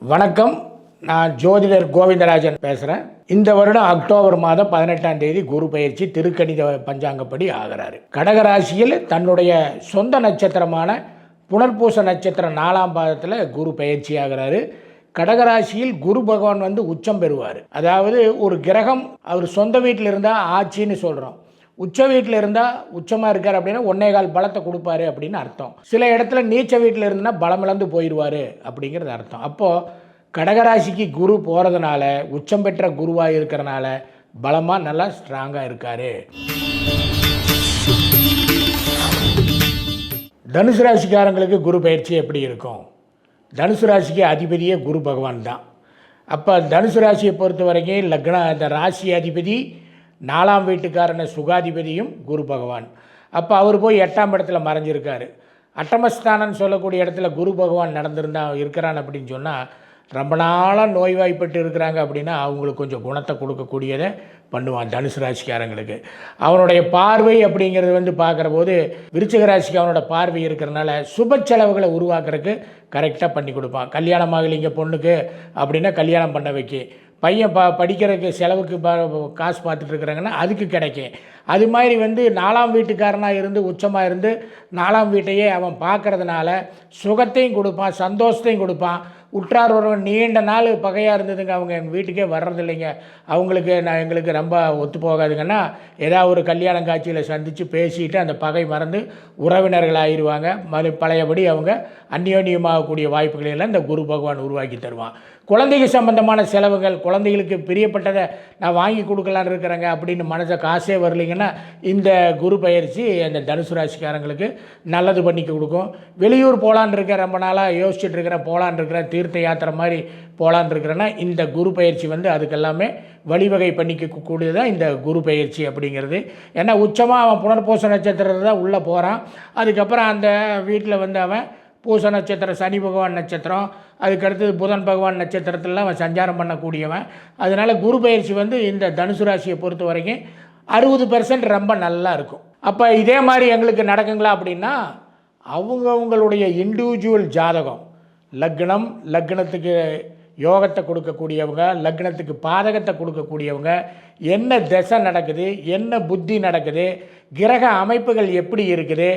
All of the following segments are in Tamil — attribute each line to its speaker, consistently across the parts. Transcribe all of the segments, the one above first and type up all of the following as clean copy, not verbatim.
Speaker 1: வணக்கம். நான் ஜோதிடர் கோவிந்தராஜன் பேசுகிறேன். இந்த வருடம் அக்டோபர் மாதம் 18ஆம் தேதி குரு பயிற்சி திருக்கணித பஞ்சாங்கப்படி ஆகிறாரு. கடகராசியில் தன்னுடைய சொந்த நட்சத்திரமான புனர்பூச நட்சத்திரம் 4ஆம் பாதத்தில் குரு பயிற்சி ஆகிறாரு. கடகராசியில் குரு பகவான் உச்சம் பெறுவார். அதாவது ஒரு கிரகம் அவர் சொந்த வீட்டில் இருந்தால் ஆட்சின்னு சொல்கிறோம். உச்ச வீட்டில் இருந்தால் உச்சமாக இருக்கார் அப்படின்னா 1.25 பலத்தை கொடுப்பாரு அப்படின்னு அர்த்தம். சில இடத்துல நீச்ச வீட்டில் இருந்துன்னா பலமிழந்து போயிடுவார் அப்படிங்கிறது அர்த்தம். அப்போது கடகராசிக்கு குரு போகிறதுனால உச்சம் பெற்ற குருவாக இருக்கிறனால பலமாக நல்லா ஸ்ட்ராங்காக இருக்கார். தனுசு ராசிக்காரங்களுக்கு குரு பயிற்சி எப்படி இருக்கும்? தனுசு ராசிக்கு அதிபதியே குரு பகவான் தான். அப்போ தனுசு ராசியை பொறுத்த வரைக்கும் இந்த ராசி அதிபதி 4ஆம் வீட்டுக்காரன சுகாதிபதியும் குரு பகவான். அப்போ அவர் போய் 8ஆம் இடத்துல மறைஞ்சிருக்காரு. அட்டமஸ்தானன்னு சொல்லக்கூடிய இடத்துல குரு பகவான் இருக்கிறான் அப்படின்னு சொன்னால் ரொம்ப நாளாக நோய்வாய்ப்பட்டு இருக்கிறாங்க அப்படின்னா அவங்களுக்கு கொஞ்சம் குணத்தை கொடுக்கக்கூடியதை பண்ணுவான் தனுசு ராசிக்காரங்களுக்கு. அவனுடைய பார்வை அப்படிங்கிறது பார்க்குற போது விருச்சிக ராசிக்கு அவனோட பார்வை இருக்கிறனால சுப செலவுகளை உருவாக்குறதுக்கு கரெக்டாக பண்ணி கொடுப்பான். கல்யாணம் ஆகலைங்க பொண்ணுக்கு அப்படின்னா கல்யாணம் பண்ண வைக்க, பையன் படிக்கிறதுக்கு செலவுக்கு காசு பார்த்துட்டு இருக்கிறாங்கன்னா அதுக்கு கிடைக்கும். அது மாதிரி 4ஆம் வீட்டுக்காரனாக இருந்து உச்சமாக இருந்து 4ஆம் வீட்டையே அவன் பார்க்கறதுனால சுகத்தையும் கொடுப்பான், சந்தோஷத்தையும் கொடுப்பான். உற்றார் ஒருவன் நீண்ட நாள் பகையாக இருந்ததுங்க, அவங்க எங்கள் வீட்டுக்கே வர்றதில்லைங்க, அவங்களுக்கு எங்களுக்கு ரொம்ப ஒத்து போகாதுங்கன்னா ஏதாவது ஒரு கல்யாணம் காட்சியில் சந்தித்து பேசிட்டு அந்த பகை மறந்து உறவினர்கள் ஆயிடுவாங்க. பழையபடி அவங்க அந்யோன்யமாகக்கூடிய வாய்ப்புகளை எல்லாம் இந்த குரு பகவான் உருவாக்கி தருவான். குழந்தைக்கு சம்பந்தமான செலவுகள், குழந்தைகளுக்கு பிரியப்பட்டதை நான் வாங்கி கொடுக்கலான்னு இருக்கிறேங்க அப்படின்னு மனசை காசே வரலைங்கன்னா இந்த குரு பயிற்சி அந்த தனுசு ராசிக்காரங்களுக்கு நல்லது பண்ணிக்க கொடுக்கும். வெளியூர் போகலான்னு இருக்கேன், ரொம்ப நாளாக யோசிச்சுட்டு இருக்கிறேன், போகலான்னு இருக்கிறேன், தீர்த்த யாத்திரை மாதிரி போகலான்னு இருக்கிறேன்னா இந்த குரு பயிற்சி அதுக்கெல்லாமே வழிவகை பண்ணிக்க கூடியதான் இந்த குரு பயிற்சி அப்படிங்கிறது. ஏன்னா உச்சமாக அவன் புனர்பூச நட்சத்திரத்தை தான் உள்ளே போகிறான். அதுக்கப்புறம் அந்த வீட்டில் அவன் பூச நட்சத்திரம், சனி பகவான் நட்சத்திரம், அதுக்கடுத்தது புதன் பகவான் நட்சத்திரத்திலலாம் அவன் சஞ்சாரம் பண்ணக்கூடியவன். அதனால் குரு பயிற்சி இந்த தனுசு ராசியை பொறுத்த வரைக்கும் 60% ரொம்ப நல்லா இருக்கும். அப்போ இதே மாதிரி எங்களுக்கு நடக்குங்களா அப்படின்னா அவங்களுடைய இண்டிவிஜுவல் ஜாதகம், லக்னத்துக்கு யோகத்தை கொடுக்கக்கூடியவங்க, லக்னத்துக்கு பாதகத்தை கொடுக்கக்கூடியவங்க, என்ன திசை நடக்குது, என்ன புத்தி நடக்குது, கிரக அமைப்புகள் எப்படி இருக்குது,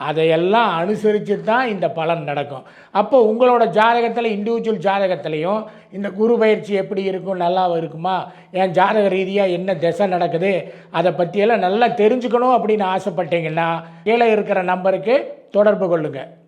Speaker 1: அதையெல்லாம் அனுசரித்து தான் இந்த பலன் நடக்கும். அப்போ உங்களோட ஜாதகத்தில் இண்டிவிஜுவல் ஜாதகத்திலையும் இந்த குரு பயிற்சி எப்படி இருக்கும், நல்லா இருக்குமா, என் ஜாதக ரீதியாக என்ன திசை நடக்குது, அதை பற்றியெல்லாம் நல்லா தெரிஞ்சுக்கணும் அப்படின்னு ஆசைப்பட்டீங்கன்னா கீழே இருக்கிற நம்பருக்கு தொடர்பு கொள்ளுங்கள்.